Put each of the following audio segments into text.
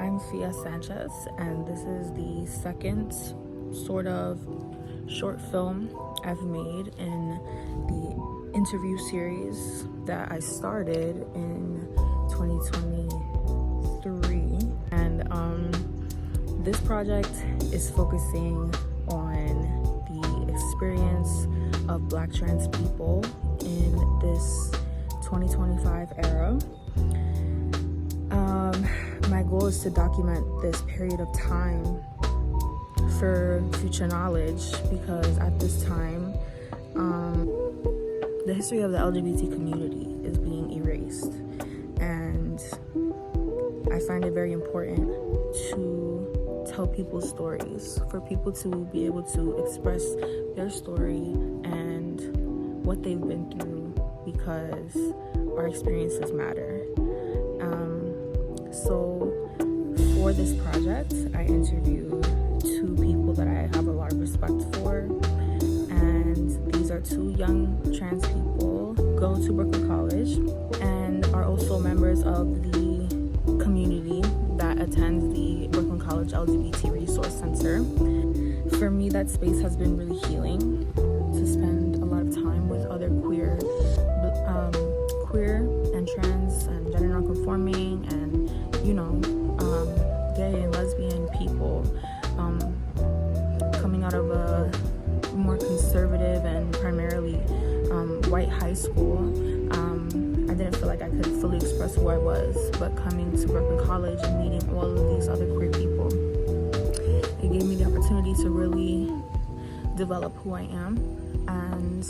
I'm Fia Sanchez, and this is the second sort of short film I've made in the interview series that I started in 2023. And this project is focusing on the experience of Black trans people in this 2025 era. My goal is to document this period of time for future knowledge, because at this time, the history of the LGBT community is being erased, and I find it very important to tell people's stories, for people to be able to express their story and what they've been through, because our experiences matter. So for this project, I interviewed two people that I have a lot of respect for, and these are two young trans people, go to Brooklyn College, and are also members of the community that attends the Brooklyn College LGBT Resource Center. For me, that space has been really healing, to spend a lot of time with other queer and trans and gender nonconforming and gay and lesbian people coming out of a more conservative and primarily white high school. I didn't feel like I could fully express who I was, but coming to Brooklyn College and meeting all of these other queer people, it gave me the opportunity to really develop who I am and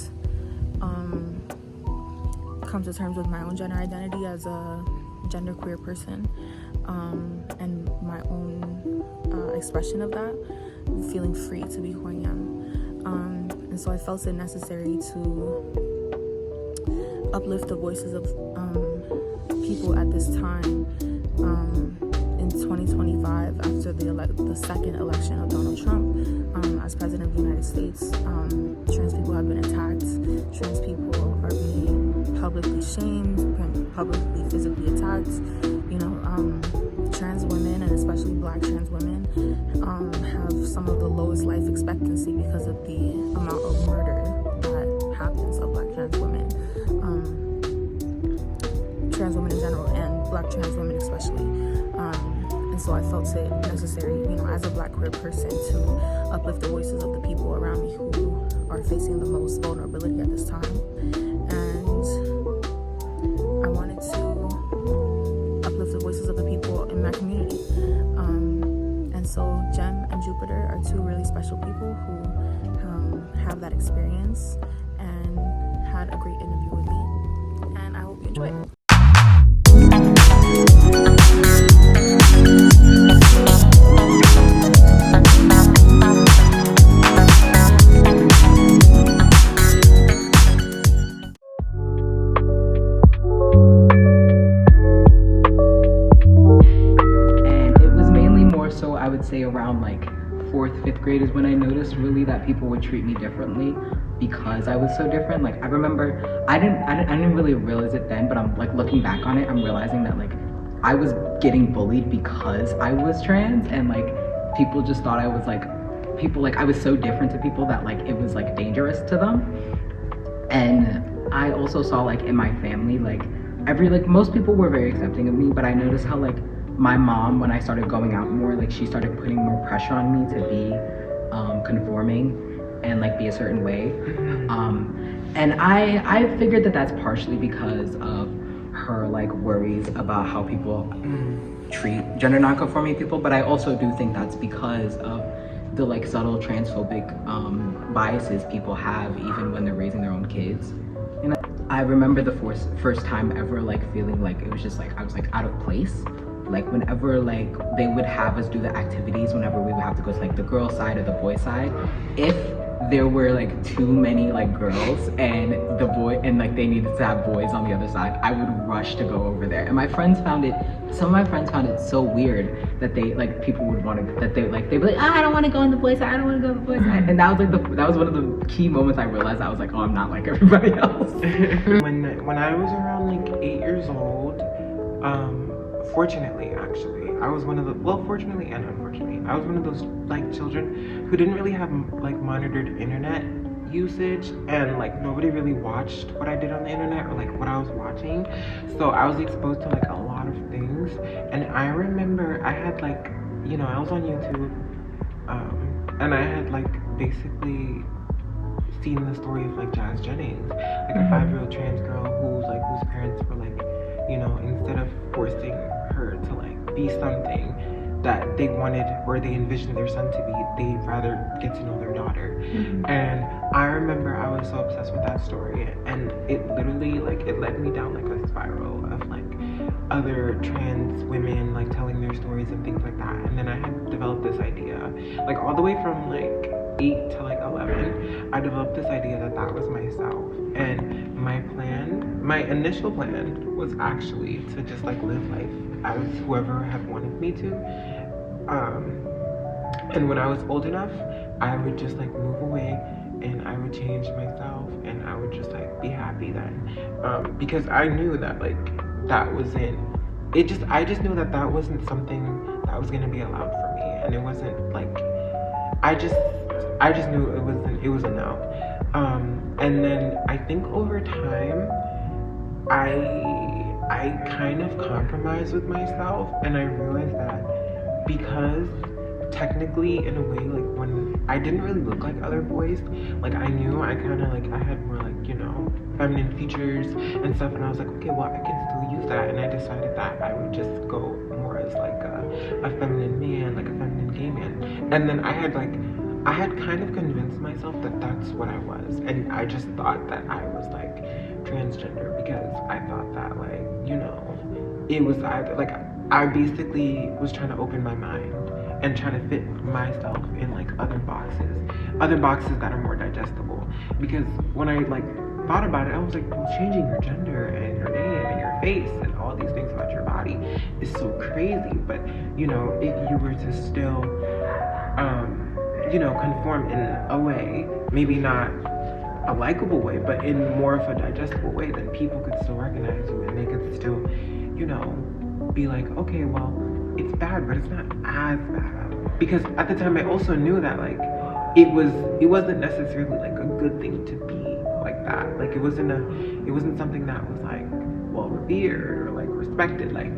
come to terms with my own gender identity as a genderqueer person, and my own expression of that, feeling free to be who I am. And so I felt it necessary to uplift the voices of people at this time in 2025, after the second election of Donald Trump as president of the United States. Trans people have been attacked. Trans people are being publicly shamed, publicly physically attacked. Trans women, and especially Black trans women, have some of the lowest life expectancy because of the amount of murder that happens of Black trans women. Trans women in general, and Black trans women especially. And so I felt it necessary, as a Black queer person, to uplift the voices of the people around me who are facing the most vulnerability at this time. And I wanted to uplift the voices of the people in my community. And so Jem and Jupiter are two really special people who have that experience and had a great interview with me. And I hope you enjoy it. Around like 4th, 5th grade is when I noticed really that people would treat me differently because I was so different. Like I remember, I didn't really realize it then, but I'm like looking back on it, I'm realizing that like I was getting bullied because I was trans, and like people just thought I was like, I was so different to people that like it was like dangerous to them. And I also saw like in my family, like most people were very accepting of me, but I noticed how like my mom, when I started going out more, like she started putting more pressure on me to be conforming and like be a certain way. And I figured that that's partially because of her like worries about how people treat gender non-conforming people, but I also do think that's because of the like subtle transphobic biases people have even when they're raising their own kids. And I remember the first time ever like feeling like it was just like I was like out of place. Like whenever like they would have us do the activities, whenever we would have to go to like the girl side or the boy side, if there were like too many like girls and the boy and like they needed to have boys on the other side, I would rush to go over there. And some of my friends found it so weird that they like people would want to, that they'd be like, I don't want to go on the boy side, I don't want to go on the boy side. And that was like that was one of the key moments I realized I was like, oh, I'm not like everybody else. When I was around like 8 years old, fortunately, actually, I was one of the, well, fortunately and unfortunately, I was one of those like children who didn't really have like monitored internet usage, and like nobody really watched what I did on the internet or like what I was watching. So I was exposed to like a lot of things. And I remember I had like, you know, I was on YouTube, and I had like basically seen the story of like Jazz Jennings, like a 5-year-old trans girl whose parents were like, you know, instead of forcing her to like be something that they wanted or they envisioned their son to be, they'd rather get to know their daughter. And I remember I was so obsessed with that story, and it literally like it led me down like a spiral of like other trans women like telling their stories and things like that. And then I had developed this idea, like all the way from like 8 to like 11, I developed this idea that that was myself. And my initial plan was actually to just like live life as whoever had wanted me to. And when I was old enough, I would just like move away and I would change myself and I would just like be happy then. Because I knew that like that wasn't, I just knew that that wasn't something that was gonna be allowed for me. And it wasn't like, I just knew it was a no. And then I think over time, I kind of compromised with myself, and I realized that because technically in a way, like when I didn't really look like other boys, like I knew I kind of like I had more like, you know, feminine features and stuff, and I was like, okay, well I can still use that. And I decided that I would just go more as like a feminine man, like a feminine gay man. And then I had kind of convinced myself that that's what I was, and I just thought that I was like transgender because I thought that like, you know, it was either like I basically was trying to open my mind and trying to fit myself in like other boxes that are more digestible. Because when I like thought about it, I was like, well, changing your gender and your name and your face and all these things about your body is so crazy. But you know, if you were to still you know, conform in a way, maybe not a likable way, but in more of a digestible way, then people could still recognize you and they could still, you know, be like, okay, well, it's bad, but it's not as bad. Because at the time I also knew that like it wasn't necessarily like a good thing to be like that. Like it wasn't something that was like well revered or like respected, like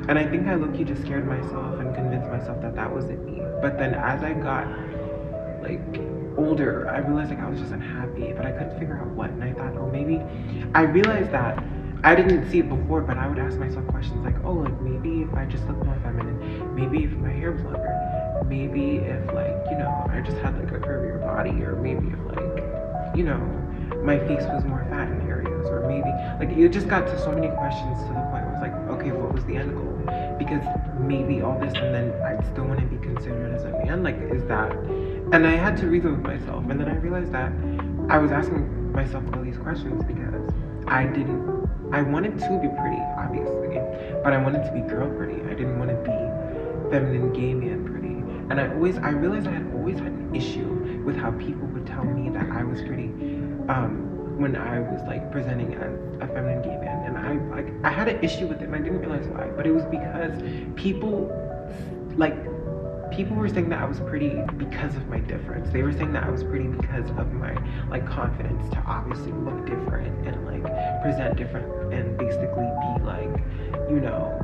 and I think I low-key just scared myself and convinced myself that that wasn't me. But then as I got like older, I realized like I was just unhappy, but I couldn't figure out what. And I thought, oh, maybe I realized that I didn't see it before, but I would ask myself questions like, oh, like maybe if I just looked more feminine, maybe if my hair was longer, maybe if like, you know, I just had like a curvier body, or maybe if like, you know, my face was more fat in areas, or maybe like it just got to so many questions to the point where it's like, okay, what was the end goal? Because maybe all this and then I'd still want to be considered as a man, like is that? And I had to reason with myself, and then I realized that I was asking myself all these questions because I wanted to be pretty, obviously, but I wanted to be girl pretty. I didn't want to be feminine gay man pretty. And I realized I had always had an issue with how people would tell me that I was pretty when I was like presenting as a feminine gay man. And I had an issue with it, and I didn't realize why, but it was because people were saying that I was pretty because of my difference. They were saying that I was pretty because of my like confidence to obviously look different and like present different and basically be like, you know,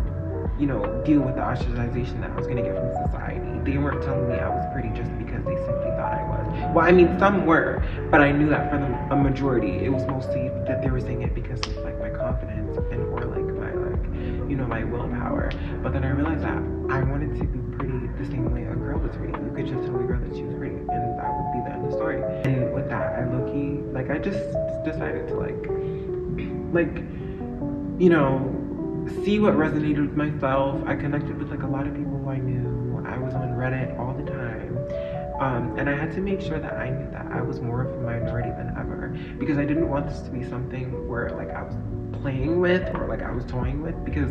deal with the ostracization that I was gonna get from society. They weren't telling me I was pretty just because they simply thought I was. Well, I mean, some were, but I knew that for a majority, it was mostly that they were saying it because of like my confidence and or like my like, you know, my willpower. But then I realized that I wanted to be pretty the same way a girl was pretty. You could just tell a girl that she was pretty, and that would be the end of the story. And with that, I low-key, like, I just decided to like, you know, see what resonated with myself. I connected with like a lot of people who I knew. I was on Reddit all the time. And I had to make sure that I knew that I was more of a minority than ever, because I didn't want this to be something where like I was playing with or like I was toying with, because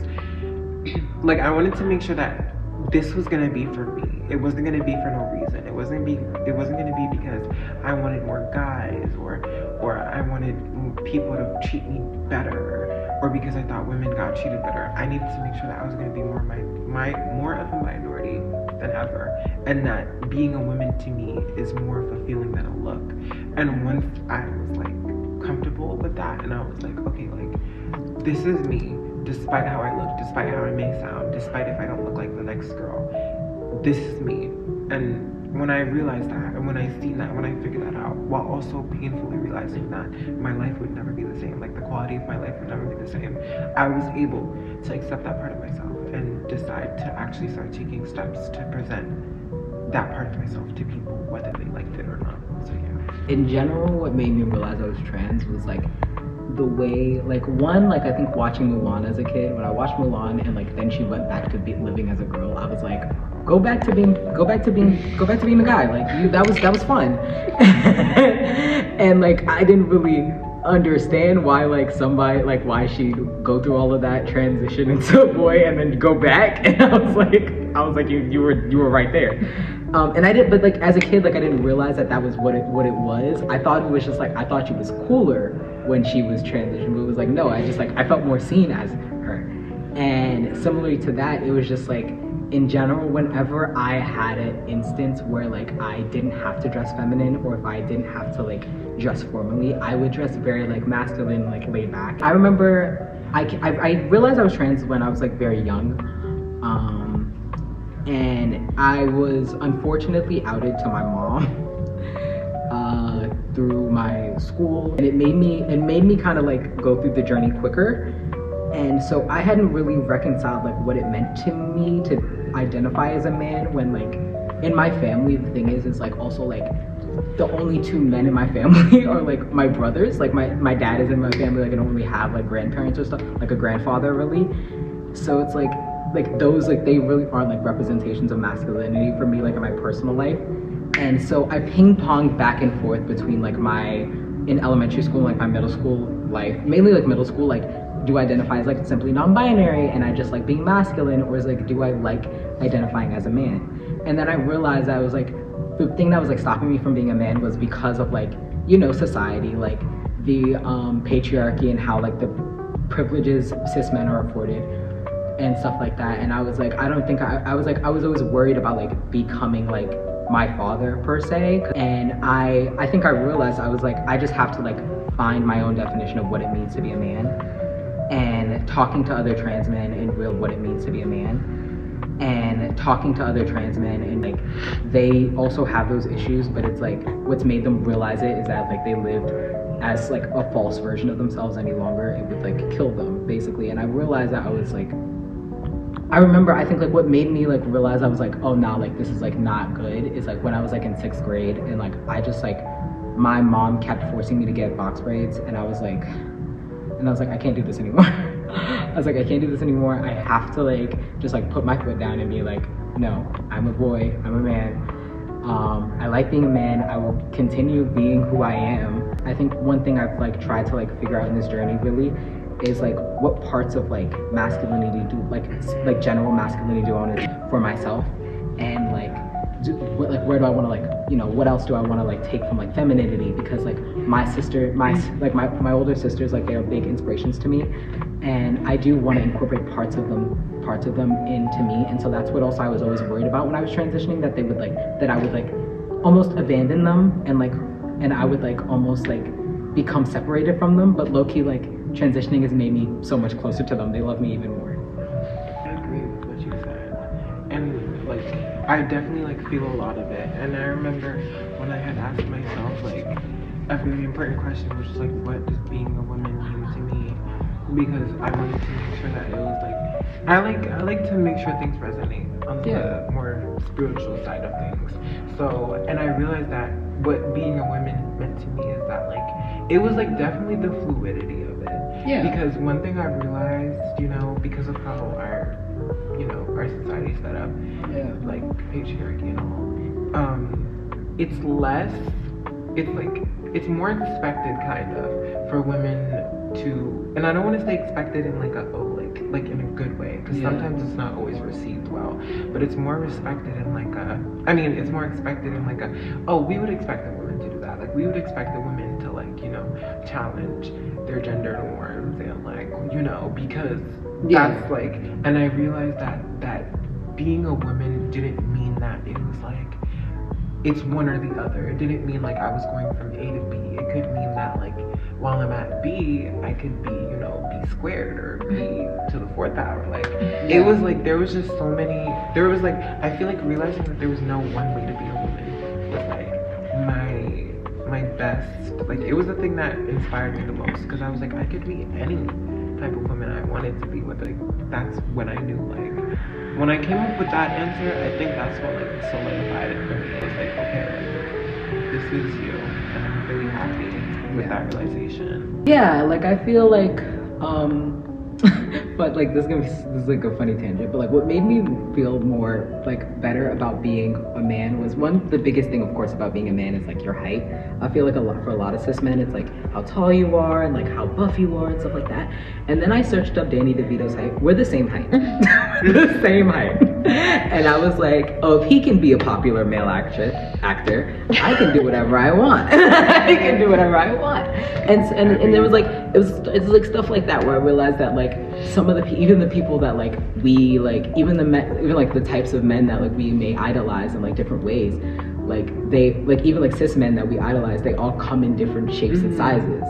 like I wanted to make sure that this was gonna be for me. It wasn't gonna be for no reason. It wasn't gonna be because I wanted more guys or I wanted people to treat me better or because I thought women got treated better. I needed to make sure that I was going to be more of a minority than ever, and that being a woman to me is more of a feeling than a look. And once I was like comfortable with that, and I was like, okay, like this is me, despite how I look, despite how I may sound, despite if I don't look like the next girl, this is me. And when I realized that, and when I seen that, when I figured that out, while also painfully realizing that my life would never be the same, like the quality of my life would never be the same, I was able to accept that part of myself and decide to actually start taking steps to present that part of myself to people, whether they liked it or not. So yeah. In general, what made me realize I was trans was like the way, like one, like I think watching Mulan as a kid, when I watched Mulan and like then she went back to living as a girl, I was like, go back to being a guy. Like that was fun. And like I didn't really understand why why she'd go through all of that transition into a boy and then go back. And I was like you were right there. And I didn't, but like as a kid, like I didn't realize that was what it was. I thought it was just like, I thought she was cooler when she was transitioned, but it was like, no, I felt more seen as her. And similarly to that, it was just like, in general, whenever I had an instance where like I didn't have to dress feminine, or if I didn't have to like dress formally, I would dress very like masculine, like laid back. I remember I realized I was trans when I was like very young, and I was unfortunately outed to my mom through my school, and it made me kind of like go through the journey quicker. And so I hadn't really reconciled like what it meant to me to identify as a man, when like in my family the thing is like also like the only two men in my family are like my brothers. Like my dad is in my family, like I don't really have like grandparents or stuff, like a grandfather really. So it's like those, like they really aren't like representations of masculinity for me, like in my personal life. And so I ping-ponged back and forth between like in elementary school, like my middle school life, mainly like middle school, like do I identify as like simply non-binary and I just like being masculine, or is like do I like identifying as a man? And then I realized I was like, the thing that was like stopping me from being a man was because of like, you know, society, like the patriarchy and how like the privileges cis men are afforded and stuff like that. And I was like, I don't think I was always worried about like becoming like my father per se. And I think I realized I was like, I just have to like find my own definition of what it means to be a man, and talking to other trans men and real what it means to be a man, and talking to other trans men, and like they also have those issues, but it's like what's made them realize it is that like they lived as like a false version of themselves any longer. It would like kill them basically. And I realized that I was like, I remember, I think like what made me like realize I was like, oh no, like this is like not good, is like when I was like in 6th grade, and like I just like, my mom kept forcing me to get box braids, and I was like, I can't do this anymore. I was like, I can't do this anymore. I have to like just like put my foot down and be like, no, I'm a boy, I'm a man. I like being a man. I will continue being who I am. I think one thing I've like tried to like figure out in this journey really is like what parts of like masculinity do like general masculinity do I want to for myself, and like where do I want to like, you know, what else do I want to like take from like femininity, because like my older sisters, like they are big inspirations to me, and I do want to incorporate parts of them into me. And so that's what also I was always worried about when I was transitioning, that they would like, that I would like almost abandon them, and I would like almost like become separated from them. But low-key, like transitioning has made me so much closer to them. They love me even more. I agree with what you said, and like I definitely like feel a lot of it. And I remember when I had asked myself like a very important question, which was like, what does being a woman mean to me? Because I wanted to make sure that it was like, I like to make sure things resonate on the more spiritual side of things. So, and I realized that what being a woman meant to me is that like, it was like definitely the fluidity of it. Yeah. Because one thing I realized, you know, because of how our society's set up, like patriarchy and all, it's more expected kind of for women to, and I don't want to say expected in like like in a good way, because sometimes it's not always received well, but it's more respected in like it's more expected in like oh, we would expect a woman to do that, like we would expect a woman to to like, you know, challenge their gender norms and like, you know, because that's like, and I realized that being a woman didn't mean that it was like, it's one or the other. It didn't mean like I was going from A to B. It could mean that like while I'm at B, I could be, you know, B squared or B to the fourth power. Like it was like, there was just so many, there was like, I feel like realizing that there was no one way to be a woman was like my best, like it was the thing that inspired me the most, because I was like, I could be any type of woman I wanted to be with. Like that's when I knew, like when I came up with that answer, I think that's what like solidified it for me. It was like, okay, like, this is you, and I'm really happy with that realization. Yeah, like I feel like but like this is like a funny tangent, but like what made me feel more like better about being a man was, one, the biggest thing of course about being a man is like your height. I feel like for a lot of cis men it's like how tall you are and like how buff you are and stuff like that. And then I searched up Danny DeVito's height. We're the same height. The same height. And I was like, oh, if he can be a popular male actor, I can do whatever I want. I can do whatever I want. And there was like, it's like stuff like that where I realized that like some of even the people that like we like, even like the types of men that like we may idolize in like different ways, like they like, even like cis men that we idolize, they all come in different shapes and sizes.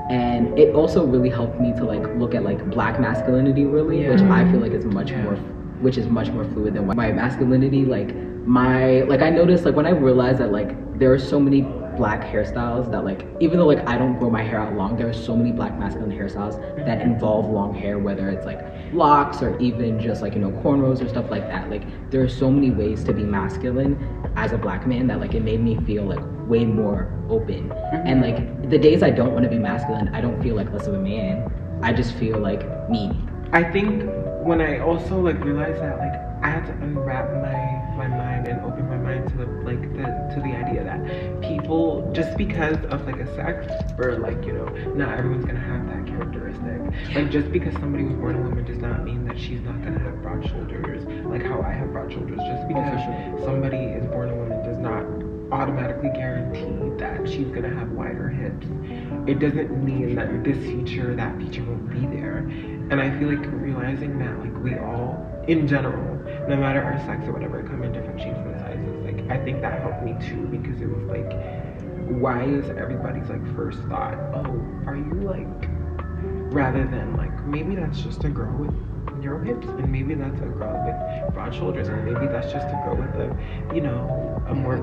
And it also really helped me to like look at like black masculinity really, which I feel like is much more fluid than white masculinity. Like I noticed like when I realized that like there are so many black hairstyles that like, even though like I don't grow my hair out long, there are so many black masculine hairstyles that involve long hair, whether it's like locks or even just like, you know, cornrows or stuff like that. Like there are so many ways to be masculine as a black man that like it made me feel like way more open. And like the days I don't want to be masculine, I don't feel like less of a man. I just feel like me. I think when I also like realized that like I had to unwrap my mind and open my mind to the idea that people, just because of like a sex, or like, you know, not everyone's gonna have that characteristic. Like just because somebody was born a woman does not mean that she's not gonna have broad shoulders, like how I have broad shoulders. Just because somebody is born a woman does not automatically guarantee that she's gonna have wider hips. It doesn't mean that this feature, that feature won't be there. And I feel like realizing that like we all, in general, no matter our sex or whatever, come in different shapes and sizes. Like I think that helped me too, because it was like, why is everybody's like first thought, oh, are you like, rather than like, maybe that's just a girl with narrow hips, and maybe that's a girl with broad shoulders, and maybe that's just a girl with a, you know, a more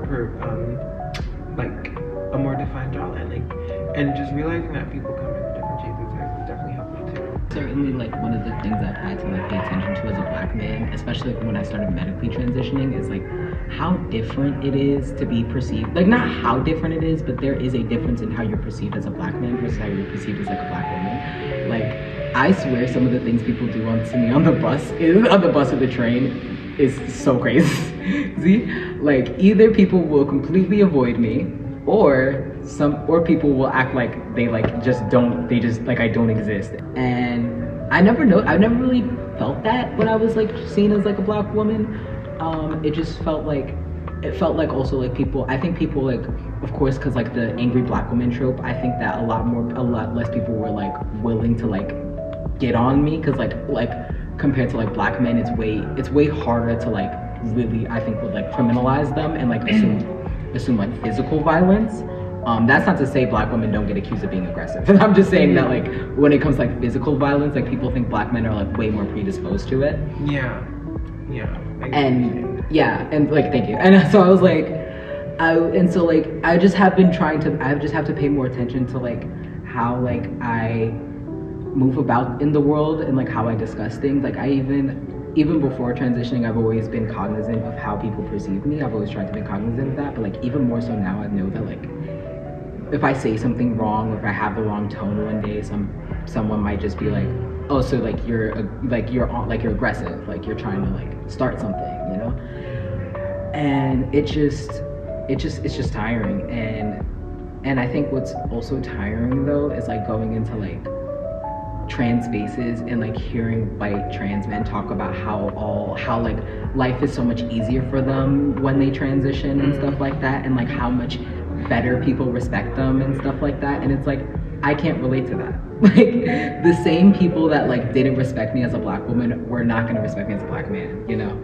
a more defined jawline. Like, and just realizing that people come in different shapes and sizes definitely helped me too. Certainly, like one of the things I've had to like pay attention to as a black man, especially when I started medically transitioning, is like how different it is to be perceived. Like not how different it is, but there is a difference in how you're perceived as a black man versus how you're perceived as like a black woman. Like I swear some of the things people do to me on the bus or the train is so crazy. See? Like either people will completely avoid me, or people will act like they like like I don't exist. And I never really felt that when I was like seen as like a black woman. It just felt like also like I think people like, of course, because like the angry black woman trope, I think that a lot less people were like willing to like get on me, because like compared to like black men, it's way harder to like really, I think, would like criminalize them and like assume like physical violence. That's not to say black women don't get accused of being aggressive. I'm just saying that like when it comes to like physical violence, like people think black men are like way more predisposed to it. Yeah. And like thank you. And so I was like, I just have to pay more attention to like how like I move about in the world and like how I discuss things. Like I even before transitioning, I've always been cognizant of how people perceive me. I've always tried to be cognizant of that, but like even more so now, I know that like if I say something wrong, or if I have the wrong tone one day, someone might just be like, oh, so like you're aggressive, like you're trying to like start something, you know? And it's just tiring. And I think what's also tiring though is like going into like trans spaces and like hearing white trans men talk about how like life is so much easier for them when they transition and stuff like that, and like how much better people respect them and stuff like that. And it's like, I can't relate to that. Like, the same people that like didn't respect me as a black woman were not going to respect me as a black man, you know?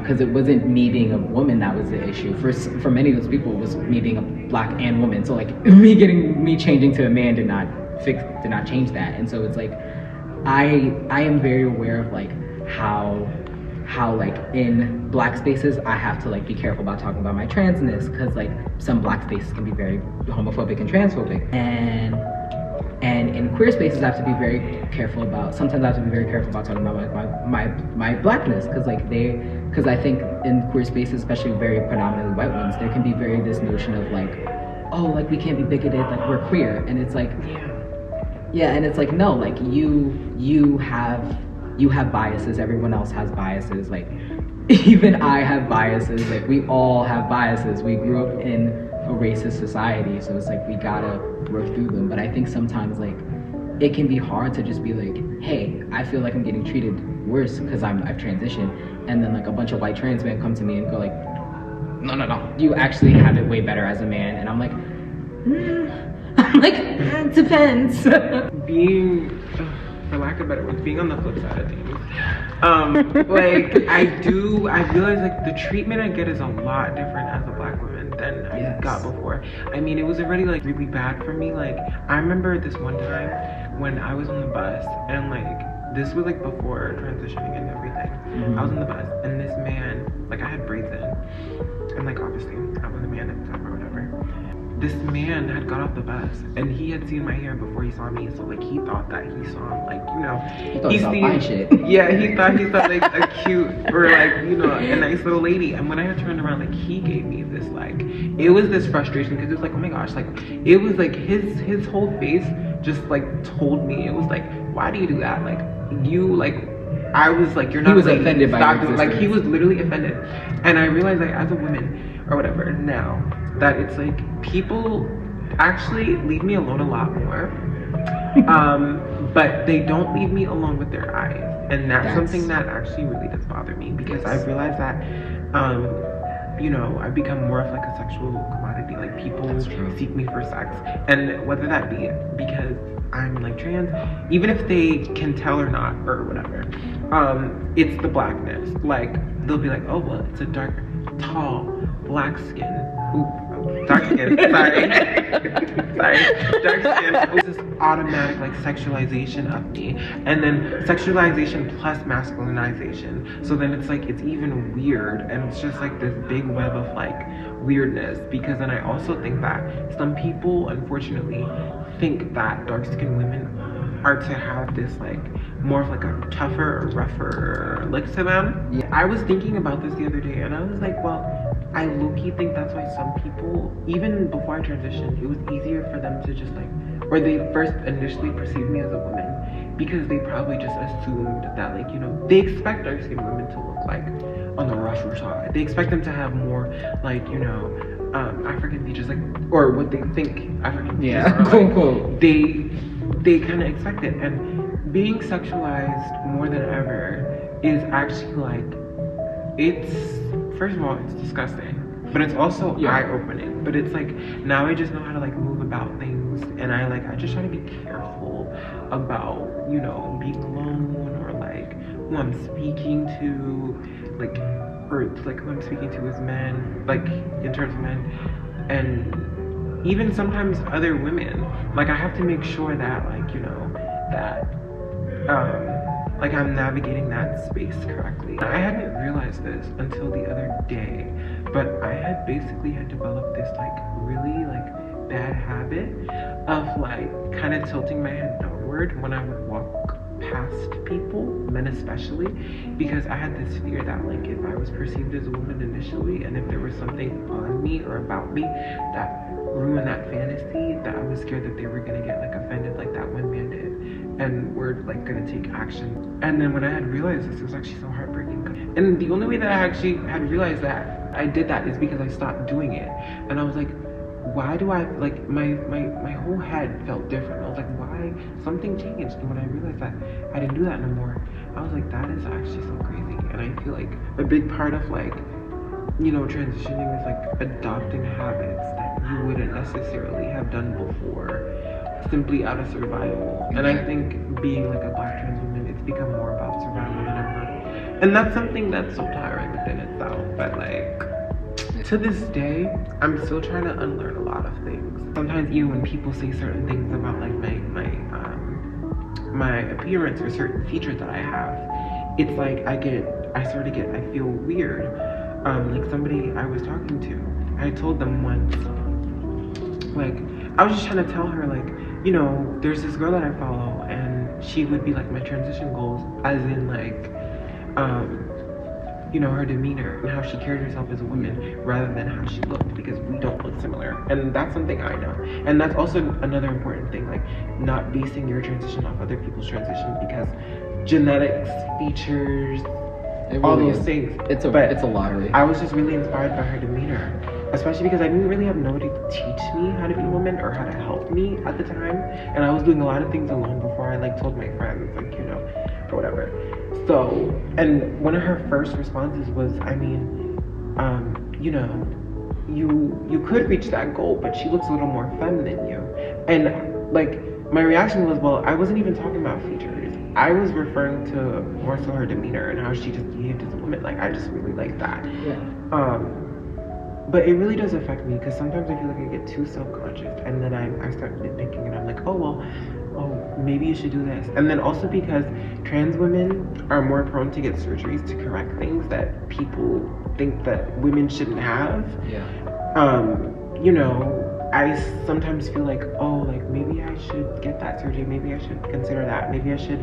Because it wasn't me being a woman that was the issue. For many of those people, it was me being a black and woman. So like me changing to a man did not change that. And so it's like, I am very aware of like how like in black spaces I have to like be careful about talking about my transness, because like some black spaces can be very homophobic and transphobic, and in queer spaces I have to be very careful about, sometimes I have to be very careful about talking about my blackness, because I think in queer spaces, especially very predominantly white ones, there can be very this notion of like, oh, like we can't be bigoted, like we're queer, and it's like, yeah, and it's like, no, like you have biases, everyone else has biases, like even I have biases, like we all have biases. We grew up in a racist society, so it's like we gotta work through them. But I think sometimes like it can be hard to just be like, hey, I feel like I'm getting treated worse because I've transitioned, and then like a bunch of white trans men come to me and go like, no, you actually have it way better as a man, and I'm like, it depends. Being, for lack of better words, being on the flip side of things, like I realize like the treatment I get is a lot different as a black woman than I got before. I mean, it was already like really bad for me. Like I remember this one time when I was on the bus, and like this was like before transitioning and everything. I was on the bus, and this man, like I had braids in, and like obviously I was a man at the time or whatever. This man had got off the bus, and he had seen my hair before he saw me, so like he thought that he saw like, you know, he saw fine shit. Yeah, he thought like a cute or like, you know, a nice little lady. And when I had turned around, like he gave me this like, it was this frustration, because it was like, oh my gosh, like it was like his whole face just like told me, it was like, why do you do that? Like you like, I was like, you're not. He was offended by your like he was literally offended. And I realized like as a woman or whatever now, that it's like people actually leave me alone a lot more, but they don't leave me alone with their eyes, and that's something that actually really does bother me, because I realize that you know, I've become more of like a sexual commodity. Like people seek me for sex, and whether that be because I'm like trans, even if they can tell or not or whatever, it's the blackness. Like they'll be like, oh well, it's a dark, tall, black skin. Dark skin, sorry, dark skin. It was this automatic like sexualization of me, and then sexualization plus masculinization. So then it's like, it's even weird, and it's just like this big web of like weirdness, because then I also think that some people unfortunately think that dark-skinned women are to have this like more of like a tougher or rougher look to them. Yeah. I was thinking about this the other day, and I was like, well, I low-key think that's why some people, even before I transitioned, it was easier for them to just like, or they first initially perceived me as a woman, because they probably just assumed that like, you know, they expect dark-skinned women to look like on the rougher side. They expect them to have more like, you know, African features, like, or what they think African features are. Cool. They kind of expect it, and being sexualized more than ever is actually like, it's, first of all, it's disgusting, but it's also eye-opening. But it's like, now I just know how to like move about things, and I just try to be careful about, you know, being alone, or like who I'm speaking to, like, or like who I'm speaking to as men, like in terms of men, and even sometimes other women. Like I have to make sure that like, you know, that like I'm navigating that space correctly. I hadn't realized this until the other day, but I had basically developed this like really like bad habit of like kind of tilting my head downward when I would walk past people, men especially, because I had this fear that like if I was perceived as a woman initially, and if there was something on me or about me that ruined that fantasy, that I was scared that they were gonna get like offended like that one man did, and were like gonna take action. And then when I had realized this, it was actually so heartbreaking. And the only way that I actually had realized that I did that is because I stopped doing it. And I was like, why do I, like, my whole head felt different. I was like, why? Something changed. And when I realized that I didn't do that no more, I was like, that is actually so crazy. And I feel like a big part of like, you know, transitioning is like adopting habits that you wouldn't necessarily have done before, simply out of survival. And I think being like a Black trans woman, it's become more about survival than ever. And that's something that's so tiring within itself. But like, to this day, I'm still trying to unlearn a lot of things. Sometimes even when people say certain things about like my appearance or certain features that I have, it's like I feel weird. Like somebody I was talking to, I told them once, like, I was just trying to tell her, like, you know, there's this girl that I follow, and she would be like my transition goals, as in like, you know, her demeanor and how she carried herself as a woman rather than how she looked, because we don't look similar. And that's something I know. And that's also another important thing, like not basing your transition off other people's transition, because genetics, features, really all those things. It's a lottery. I was just really inspired by her demeanor, especially because I didn't really have nobody to teach me how to be a woman or how to help me at the time. And I was doing a lot of things alone before I like told my friends, like, you know, or whatever. So, and one of her first responses was, I mean, you know, you could reach that goal, but she looks a little more femme than you. And like, my reaction was, well, I wasn't even talking about features. I was referring to more so her demeanor and how she just behaved as a woman. Like, I just really like that. Yeah. But it really does affect me, because sometimes I feel like I get too self-conscious, and then I start nitpicking, and I'm like, oh, well, maybe you should do this. And then also because trans women are more prone to get surgeries to correct things that people think that women shouldn't have. Yeah. You know, I sometimes feel like, oh, like maybe I should get that surgery, maybe I should consider that, maybe I should,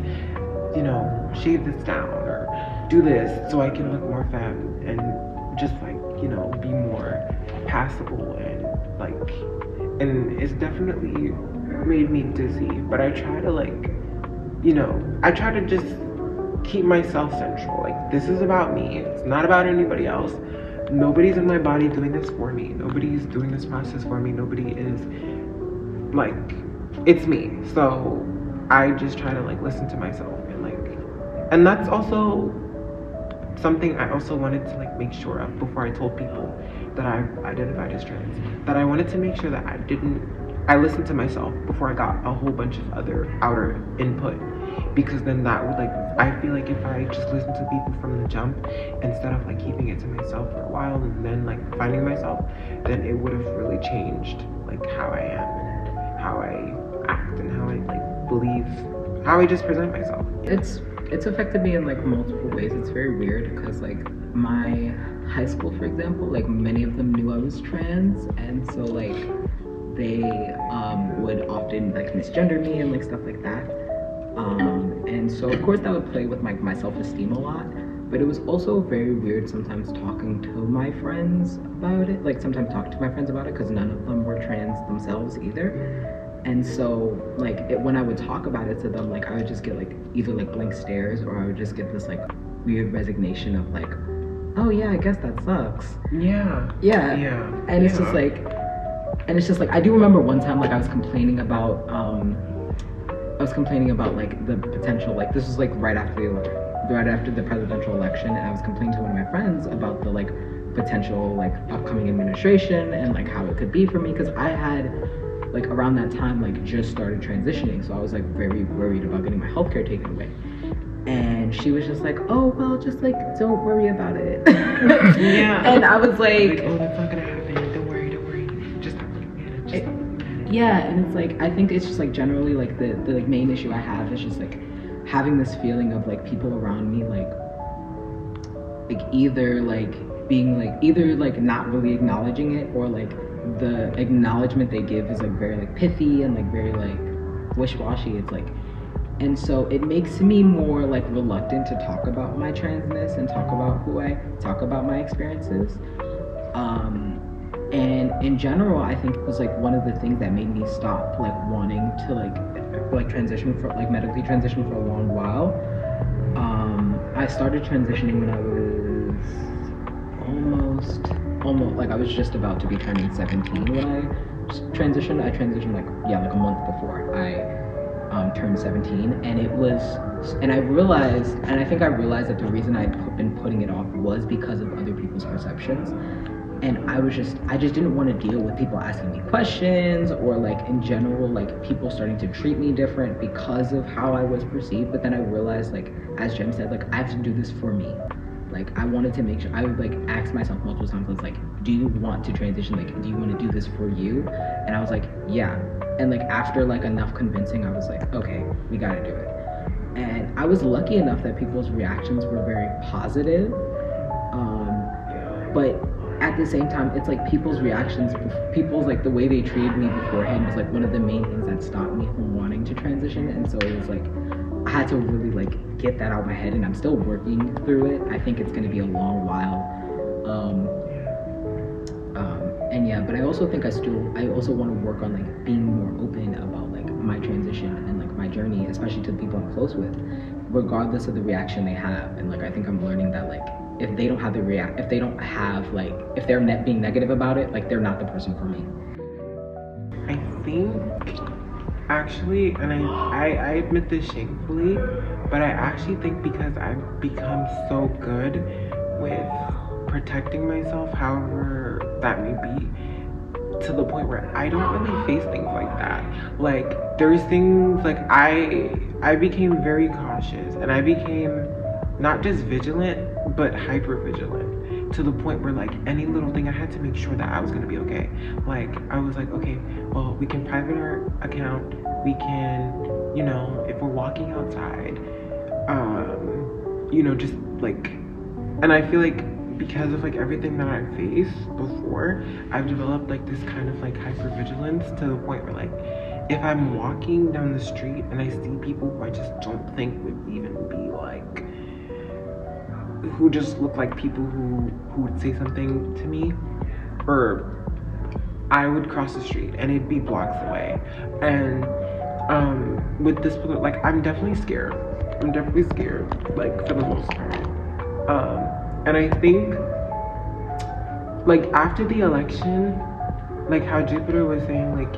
you know, shave this down or do this so I can look more femme and just like, you know, be more passable, and like, and it's definitely made me dizzy. But I try to, like, you know, I try to just keep myself central. Like, this is about me, it's not about anybody else. Nobody's in my body doing this for me, nobody's doing this process for me, nobody is, like, it's me. So I just try to like listen to myself, and like, and that's also something I also wanted to like make sure of before I told people that I identified as trans, that I wanted to make sure that I listened to myself before I got a whole bunch of other outer input, because then that would like, I feel like if I just listened to people from the jump instead of like keeping it to myself for a while and then like finding myself, then it would have really changed like how I am and how I act and how I like believe, how I just present myself. It's affected me in like multiple ways. It's very weird because like my high school, for example, like many of them knew I was trans, and so like they would often like misgender me and like stuff like that. And so of course that would play with my self-esteem a lot, but it was also very weird sometimes talking to my friends about it, like sometimes talking to my friends about it, because none of them were trans themselves either. And so like when I would talk about it to them, like I would just get like either like blank stares, or I would just get this like weird resignation of like, oh yeah, I guess that sucks. Yeah. And it's just like, I do remember one time like I was complaining about like the potential, like this was like right after the presidential election, and I was complaining to one of my friends about the like potential like upcoming administration and like how it could be for me, because I had like around that time like just started transitioning, so I was like very worried about getting my healthcare taken away. And she was just like, oh well, just like don't worry about it. Yeah. And I was like, oh, that's not gonna happen, don't worry, just stop looking at it, yeah. And it's like, I think it's just like generally like the like main issue I have is just like having this feeling of like people around me like either like not really acknowledging it, or like the acknowledgement they give is like very like pithy and like very like wish-washy. It's like, and so it makes me more like reluctant to talk about my transness and talk about my experiences. And in general, I think it was like one of the things that made me stop like wanting to like transition for like medically transition for a long while. I started transitioning when I was almost like I was just about to be turning 17 when I transitioned. I transitioned like a month before I turned 17, and I realized that the reason I'd been putting it off was because of other people's perceptions. And I just didn't want to deal with people asking me questions, or like in general, like people starting to treat me different because of how I was perceived. But then I realized, like, as Jem said, like, I have to do this for me. Like, I wanted to make sure, I would like ask myself multiple times, I was like, do you want to transition? Like, do you want to do this for you? And I was like, yeah. And like after like enough convincing, I was like, okay, we gotta do it. And I was lucky enough that people's reactions were very positive. But at the same time, it's like people's reactions, people's like the way they treated me beforehand was like one of the main things that stopped me from wanting to transition. And so it was like, I had to really like get that out of my head, and I'm still working through it. I think it's gonna be a long while. And yeah, but I also think I also want to work on like being more open about like my transition and like my journey, especially to the people I'm close with, regardless of the reaction they have. And like I think I'm learning that like if they don't have if they're being negative about it, like they're not the person for me. I think actually, and I admit this shamefully, but I actually think because I've become so good with protecting myself, however that may be, to the point where I don't really face things like that. Like there's things like I became very cautious, and I became not just vigilant but hyper vigilant, to the point where like any little thing I had to make sure that I was gonna be okay. Like I was like, okay, well, we can private our account, we can, you know, if we're walking outside, you know, just like, and I feel like because of like everything that I faced before, I've developed like this kind of like hypervigilance, to the point where like if I'm walking down the street and I see people who I just don't think would even be like, who just look like people who would say something to me, or I would cross the street and it'd be blocks away. And with this, like I'm definitely scared, like for the most part. And I think, like, after the election, like how Jupiter was saying, like,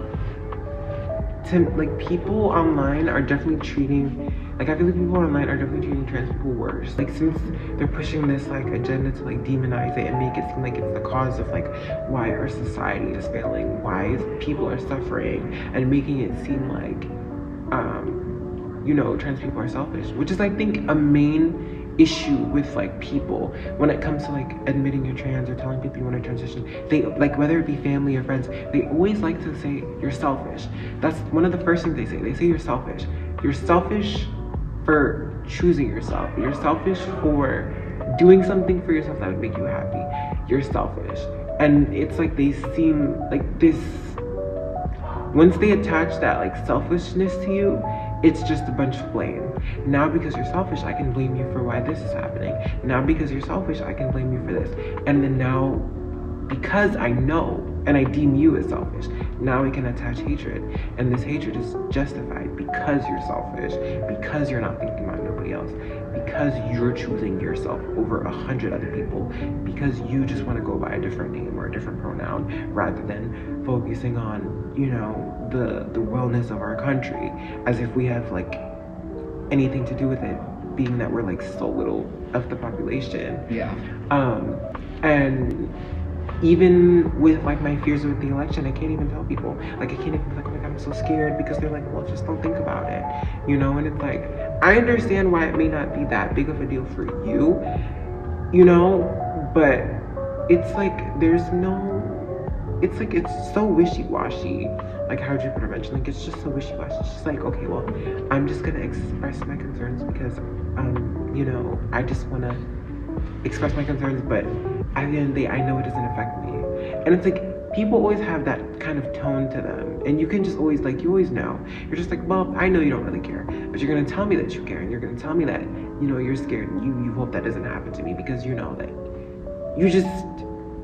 people online are definitely treating, like, I feel like people online are definitely treating trans people worse. Like, since they're pushing this, like, agenda to, like, demonize it and make it seem like it's the cause of, like, why our society is failing, why people are suffering, and making it seem like, you know, trans people are selfish, which is, I think, a main issue with like people when it comes to like admitting you're trans or telling people you want to transition. They like, whether it be family or friends, they always like to say you're selfish. That's one of the first things they say. They say you're selfish. You're selfish for choosing yourself. You're selfish for doing something for yourself that would make you happy. You're selfish. And it's like they seem like this, once they attach that like selfishness to you, it's just a bunch of blame. Now because you're selfish, I can blame you for why this is happening. Now because you're selfish, I can blame you for this. And then now, because I know and I deem you as selfish, now we can attach hatred. And this hatred is justified because you're selfish, because you're not thinking about nobody else, because you're choosing yourself over 100 other people, because you just want to go by a different name or a different pronoun, rather than focusing on, you know, the wellness of our country, as if we have like anything to do with it, being that we're like so little of the population. Yeah. And even with like my fears with the election, I can't even tell people. Like I can't even be like, oh my God, I'm so scared, because they're like, well, just don't think about it, you know. And it's like, I understand why it may not be that big of a deal for you, you know, but it's like there's no, it's like it's so wishy-washy, like how Jupiter mentioned, like it's just so wishy-washy. It's just like, okay, well, I'm just gonna express my concerns because you know, I just want to express my concerns, but at the end of the day, I know it doesn't affect me. And it's like, people always have that kind of tone to them, and you can just always, like, you always know. You're just like, well, I know you don't really care, but you're gonna tell me that you care, and you're gonna tell me that, you know, you're scared, and you hope that doesn't happen to me, because you know that you just,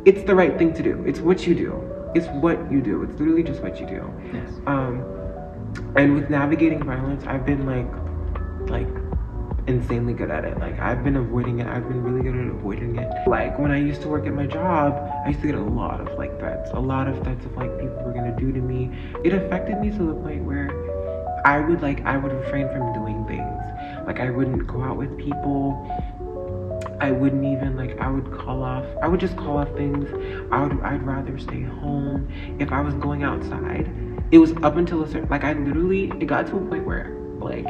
it's the right thing to do. It's what you do. It's what you do. It's literally just what you do. Yes. And with navigating violence, I've been like insanely good at it. Like I've been avoiding it. I've been really good at avoiding it. Like when I used to work at my job, I used to get a lot of like threats. A lot of threats of like people were gonna do to me. It affected me to the point where I would refrain from doing things. Like I wouldn't go out with people. I wouldn't even like, I would just call off things. I'd rather stay home. If I was going outside, it was up until a certain, like it got to a point where like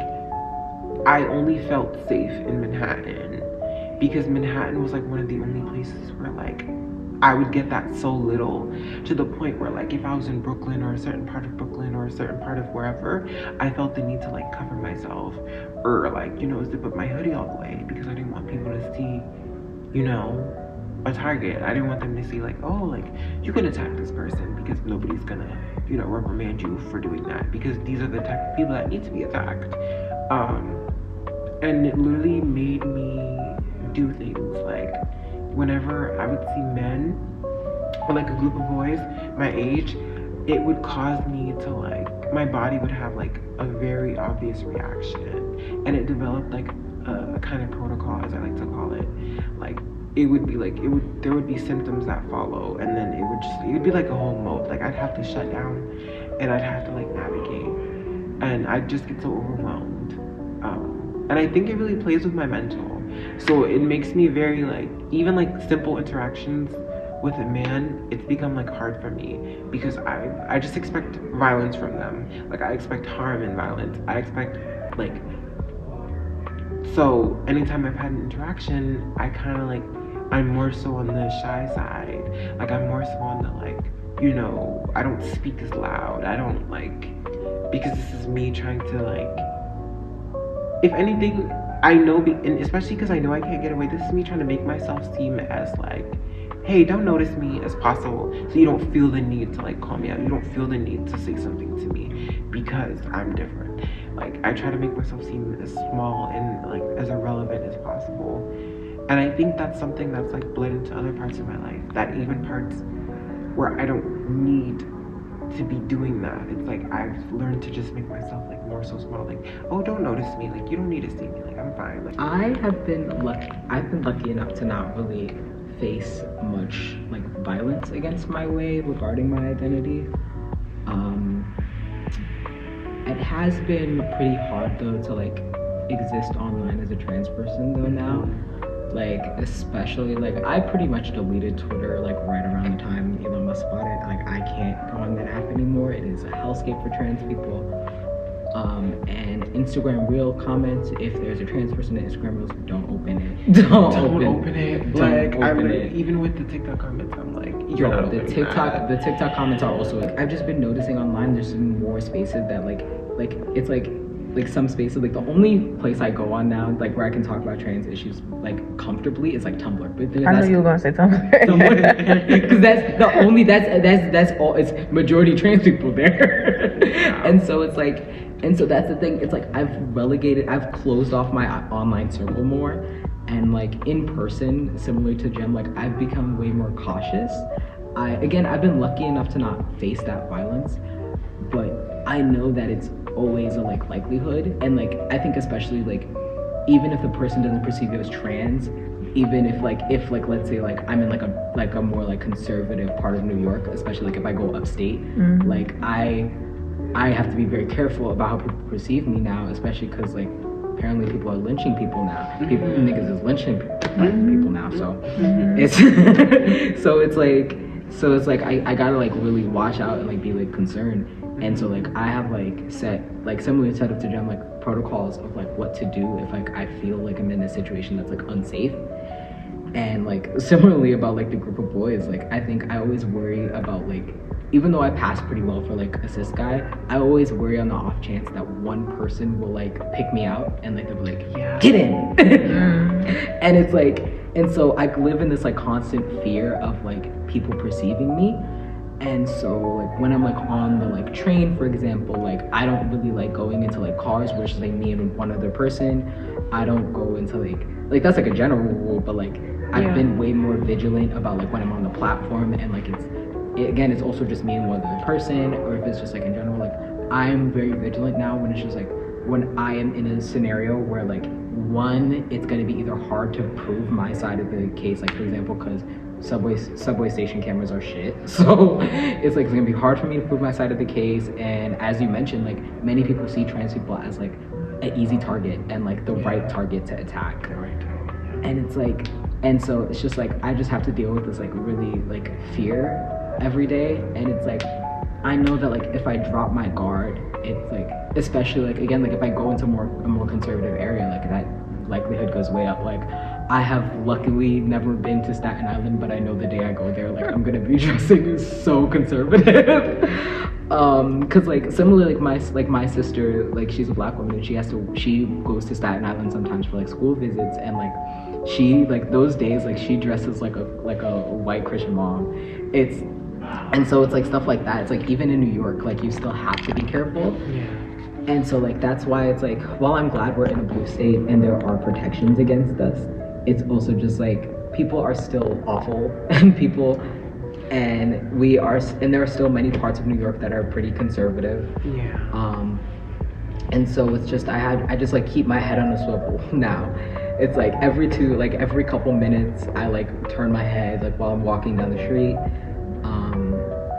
I only felt safe in Manhattan, because Manhattan was like one of the only places where like I would get that so little, to the point where like if I was in Brooklyn, or a certain part of Brooklyn, or a certain part of wherever, I felt the need to like cover myself, or like, you know, zip up my hoodie all the way, because I didn't want people to see, you know, a target. I didn't want them to see like, oh, like you can attack this person, because nobody's gonna, you know, reprimand you for doing that, because these are the type of people that need to be attacked. And it literally made me do things like, whenever I would see men, or like a group of boys my age, it would cause me to like, my body would have like a very obvious reaction, and it developed like a kind of protocol, as I like to call it. Like it would be like, there would be symptoms that follow, and then it would be like a whole mode. Like I'd have to shut down, and I'd have to like navigate, and I'd just get so overwhelmed. And I think it really plays with my mental. So it makes me very like, even like simple interactions with a man, it's become like hard for me, because I just expect violence from them. Like I expect harm and violence. I expect like, so anytime I've had an interaction, I kind of like, I'm more so on the shy side. Like I'm more so on the like, you know, I don't speak as loud. I don't like, because this is me trying to like, if anything, I know, and especially because I know I can't get away, this is me trying to make myself seem as like, hey, don't notice me as possible, so you don't feel the need to like call me out. You don't feel the need to say something to me, because I'm different. Like I try to make myself seem as small and like as irrelevant as possible. And I think that's something that's like bled into other parts of my life, that even parts where I don't need to be doing that. It's like I've learned to just make myself like more so small, like, oh, don't notice me, like you don't need to see me, like I'm fine. Like I've been lucky enough to not really face much like violence against my way regarding my identity. It has been pretty hard though to like exist online as a trans person though now. Like especially like I pretty much deleted Twitter like right around the time Elon Musk bought it. Like I can't go on that app anymore. It is a hellscape for trans people. And Instagram Reel comments, if there's a trans person in Instagram Reels, don't open it. Don't open it. Like even with the TikTok comments, I'm like, the TikTok comments are also like, I've just been noticing online there's more spaces that like it's like some spaces, like the only place I go on now like where I can talk about trans issues like comfortably is like Tumblr. But I knew you were gonna say Tumblr. Because that's the only that's all, it's majority trans people there. And so it's like, and so that's the thing, it's like I've closed off my online circle more, and like in person, similar to Jem, like I've become way more cautious. I've been lucky enough to not face that violence, but I know that it's always a like likelihood. And like I think especially like even if the person doesn't perceive you as trans, even if let's say like I'm in like a more like conservative part of New York, especially like if I go upstate, like I have to be very careful about how people perceive me now, especially because like apparently people are lynching people now. People niggas is lynching people now, so it's like I gotta like really watch out and like be like concerned. And so like I have like similarly set up to Jem like protocols of like what to do if like I feel like I'm in a situation that's like unsafe. And like similarly about like the group of boys, like I think I always worry about like, even though I pass pretty well for like a cis guy, I always worry on the off chance that one person will like pick me out and like they'll be like, yeah, get in. And it's like, and so I live in this like constant fear of like people perceiving me. And so like when I'm like on the like train, for example, like I don't really like going into like cars where it's just like me and one other person. I don't go into like that's like a general rule, but like I've been way more vigilant about like when I'm on the platform, and like it's also just me and one other person, or if it's just like in general, like I'm very vigilant now when it's just like when I am in a scenario where like one, it's going to be either hard to prove my side of the case, like for example, because subway station cameras are shit, so it's like it's gonna be hard for me to prove my side of the case. And as you mentioned, like many people see trans people as like an easy target and like the right target to attack. And it's like And so it's just like I just have to deal with this like really like fear every day. And it's like I know that like if I drop my guard, it's like, especially like again, like if I go into a more conservative area, like that likelihood goes way up. Like I have luckily never been to Staten Island, but I know the day I go there, like I'm gonna be dressing so conservative. Cause like similarly, like my sister, like she's a Black woman and she goes to Staten Island sometimes for like school visits, and like she like those days like she dresses like a white Christian mom. And so it's like stuff like that. It's like even in New York, like you still have to be careful. Yeah. And so like that's why it's like, while I'm glad we're in a blue state and there are protections against us, it's also just like people are still awful and there are still many parts of New York that are pretty conservative. Yeah. And so it's just I just like keep my head on a swivel now. It's like every couple minutes I like turn my head like while I'm walking down the street.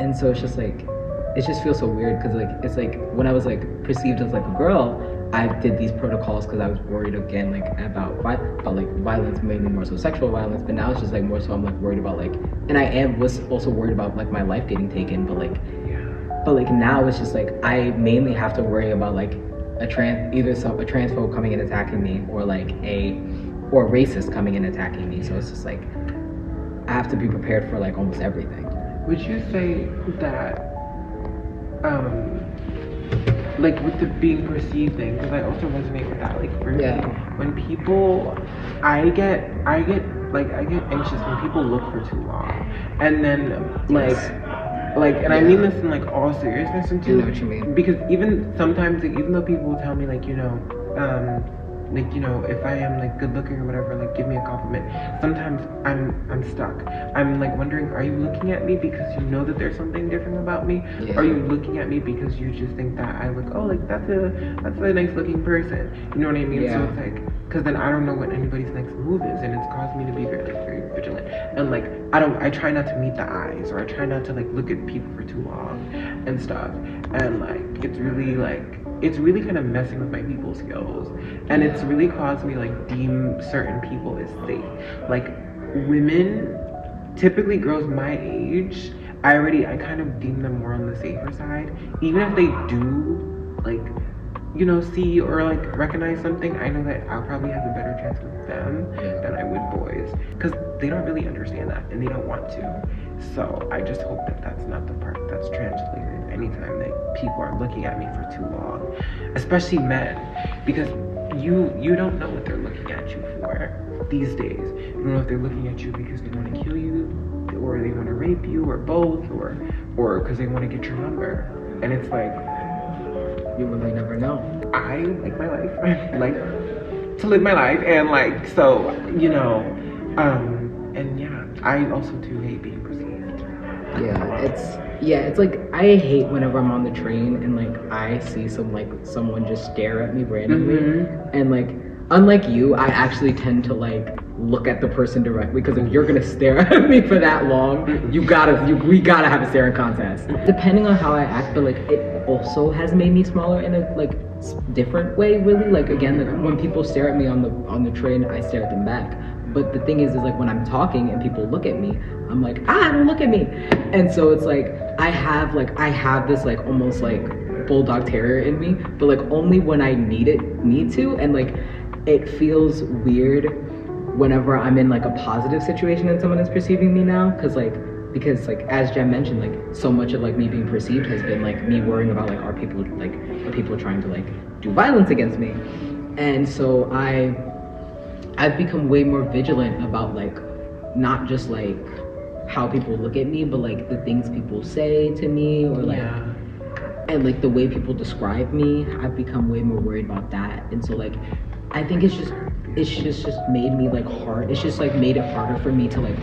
And so it's just like, it just feels so weird because like it's like when I was like perceived as like a girl, I did these protocols because I was worried again like about like violence, mainly more so sexual violence. But now it's just like more so I'm like worried about like, and was also worried about like my life getting taken. But like now it's just like I mainly have to worry about like a transphobe coming and attacking me, or or a racist coming and attacking me. So it's just like I have to be prepared for like almost everything. Would you say that, like with the being perceived thing, because I also resonate with that, like for me, when people, I get anxious when people look for too long, and then and I mean this in like all seriousness and too, I know what you mean. Because even sometimes, like, even though people will tell me like, like, if I am like good looking or whatever, like give me a compliment, sometimes I'm stuck. I'm like wondering, are you looking at me because you know that there's something different about me? Yeah. Are you looking at me because you just think that I look, oh, like that's a nice looking person, you know what I mean? Yeah. So it's like, because then I don't know what anybody's next move is, and it's caused me to be very vigilant. And like I try not to meet the eyes, or I try not to like look at people for too long and stuff. And like it's really kind of messing with my people skills, and it's really caused me like deem certain people as safe. Like women, typically girls my age, I kind of deem them more on the safer side. Even if they do like, see or like recognize something, I know that I'll probably have a better chance with them than I would boys, because they don't really understand that and they don't want to. So I just hope that that's not the part that's translated anytime that people are looking at me for too long, especially men, because you don't know what they're looking at you for these days. You don't know if they're looking at you because they want to kill you, or they want to rape you, or both, or because they want to get your number. And it's like, you really never know. I like my life. I like to live my life, and like, so, and yeah, I also too hate being perceived. It's like I hate whenever I'm on the train and like I see someone just stare at me randomly, and like unlike you, I actually tend to like look at the person directly, because if you're gonna stare at me for that long, we gotta have a staring contest. Depending on how I act, but like it also has made me smaller in a like different way, really. Like again, like when people stare at me on the train, I stare at them back. But the thing is like when I'm talking and people look at me, I'm like, don't look at me. And so it's like I have this like almost like bulldog terrier in me, but like only when I need to, and like it feels weird whenever I'm in like a positive situation and someone is perceiving me now, because as Jem mentioned, like so much of like me being perceived has been like me worrying about like are people trying to like do violence against me. And so I've become way more vigilant about like not just like how people look at me, but like the things people say to me, or like and like the way people describe me. I've become way more worried about that. And so like I think it's just made me like hard. It's just like made it harder for me to like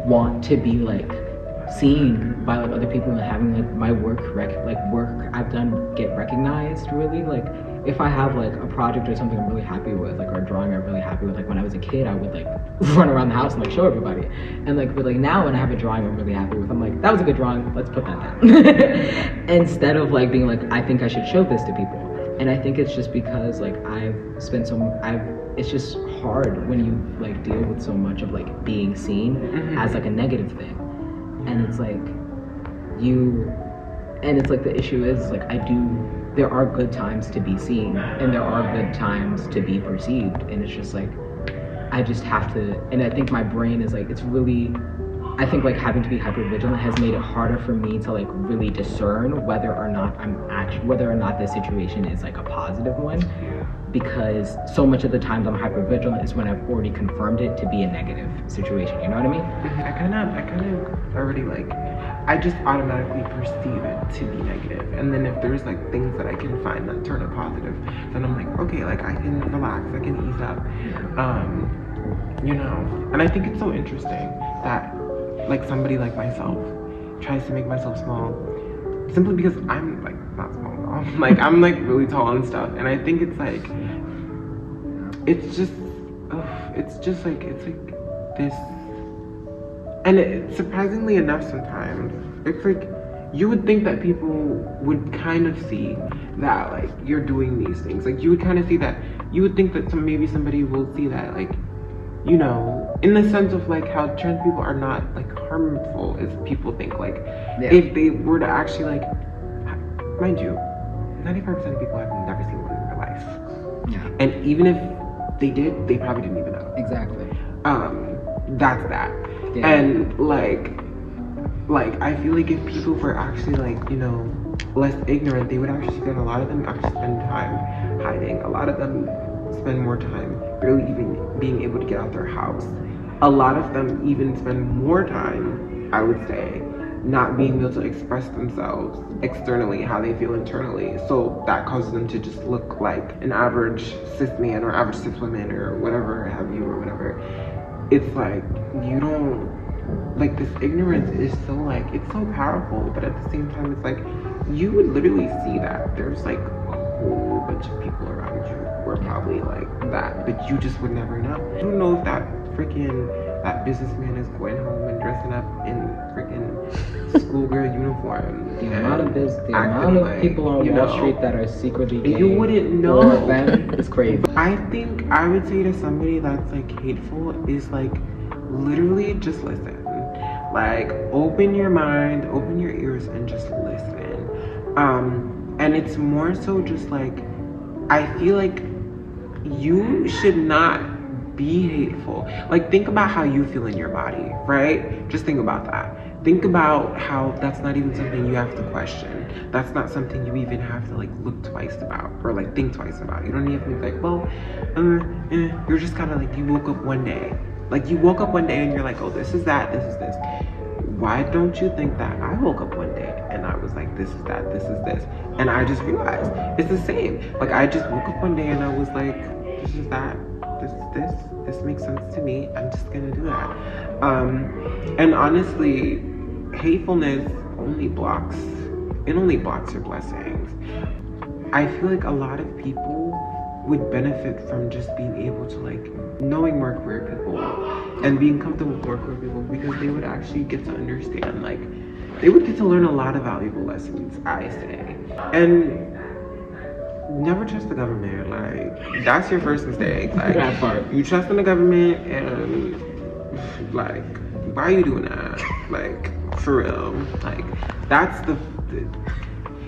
want to be like seen by like other people, and having like my work I've done get recognized, really. Like if I have like a project or something I'm really happy with, like, or a drawing I'm really happy with, like when I was a kid, I would like run around the house and like show everybody. And like, but like now when I have a drawing I'm really happy with, I'm like, that was a good drawing, let's put that down. Instead of like being like, I think I should show this to people. And I think it's just because like it's just hard when you like deal with so much of like being seen as like a negative thing. And it's like the issue is like there are good times to be seen and there are good times to be perceived, and it's just like I just have to, and I think my brain is like, I think like having to be hyper vigilant has made it harder for me to like really discern whether or not this situation is like a positive one, because so much of the times I'm hyper vigilant is when I've already confirmed it to be a negative situation. You know what I mean? I kind of already like, I just automatically perceive it to be negative, and then if there's like things that I can find that turn it positive, then I'm like, okay, like I can relax, I can ease up, you know. And I think it's so interesting that like somebody like myself tries to make myself small simply because I'm like not small at all. Like I'm like really tall and stuff, and I think it's like it's like this. And surprisingly enough, sometimes it's like you would think that people would kind of see that like you're doing these things. Like you would kind of see that. You would think that maybe somebody will see that, like, you know, in the sense of like how trans people are not like harmful as people think. Like if they were to actually like, mind you, 95% of people have never seen one in their life. Yeah. And even if they did, they probably didn't even know. Exactly. That's that. Yeah. And like I feel like if people were actually like, you know, less ignorant, they would actually spend, a lot of them actually spend time hiding. A lot of them spend more time barely even being able to get out their house. A lot of them even spend more time, I would say, not being able to express themselves externally, how they feel internally. So that causes them to just look like an average cis man or average cis woman or whatever have you or whatever. It's like, you don't, like, this ignorance is so like, it's so powerful, but at the same time, it's like, you would literally see that there's like a whole bunch of people around you who are probably like that, but you just would never know. I don't know if that businessman is going home and dressing up in freaking schoolgirl uniform. The amount of people on Wall Street that are secretly gay, you wouldn't know them is crazy. I think I would say to somebody that's like hateful is like, literally just listen. Like, open your mind, open your ears, and just listen. And it's more so just like, I feel like you should not be hateful. Like, think about how you feel in your body, right? Just think about that. Think about how that's not even something you have to question. That's not something you even have to like look twice about or like think twice about. You don't even be like, well, you're just kind of like, you woke up one day. Like, you woke up one day and you're like, oh, this is that, this is this. Why don't you think that I woke up one day and I was like, this is that, this is this. And I just realized it's the same. Like, I just woke up one day and I was like, this is that, this is this makes sense to me. I'm just gonna do that. And honestly, hatefulness only blocks your blessings. I feel like a lot of people would benefit from just being able to like knowing more queer people and being comfortable with more queer people, because they would actually get to understand, like, they would get to learn a lot of valuable lessons, I say. And never trust the government. Like, that's your first mistake. Like, that part. You trust in the government, and like, why are you doing that? Like, for real. Like, that's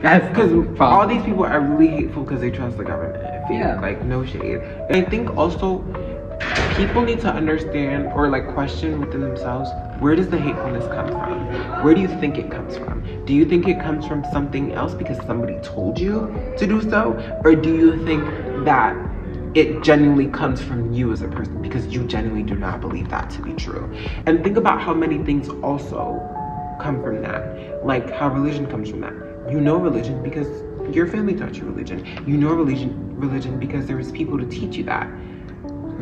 because all these people are really hateful because they trust the government. Like, no shade. And I think also people need to understand or like question within themselves, where does the hatefulness come from? Where do you think it comes from? Do you think it comes from something else because somebody told you to do so? Or do you think that it genuinely comes from you as a person because you genuinely do not believe that to be true? And think about how many things also come from that. Like how religion comes from that. You know religion because your family taught you religion. You know religion because there was people to teach you that.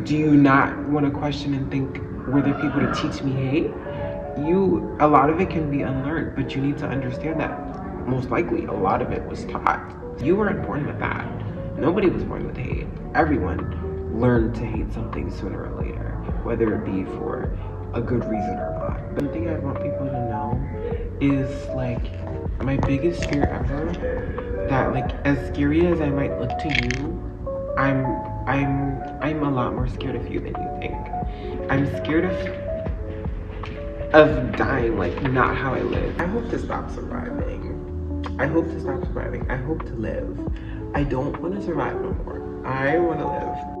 Do you not want to question and think, were there people to teach me hate? A lot of it can be unlearned, but you need to understand that most likely a lot of it was taught. You weren't born with that. Nobody was born with hate. Everyone learned to hate something sooner or later, whether it be for a good reason or not. One thing I want people to know is like, my biggest fear ever, that like as scary as I might look to you, I'm a lot more scared of you than you think. I'm scared of dying, like not how I live. I hope to stop surviving. I hope to stop surviving. I hope to live. I don't want to survive no more. I want to live.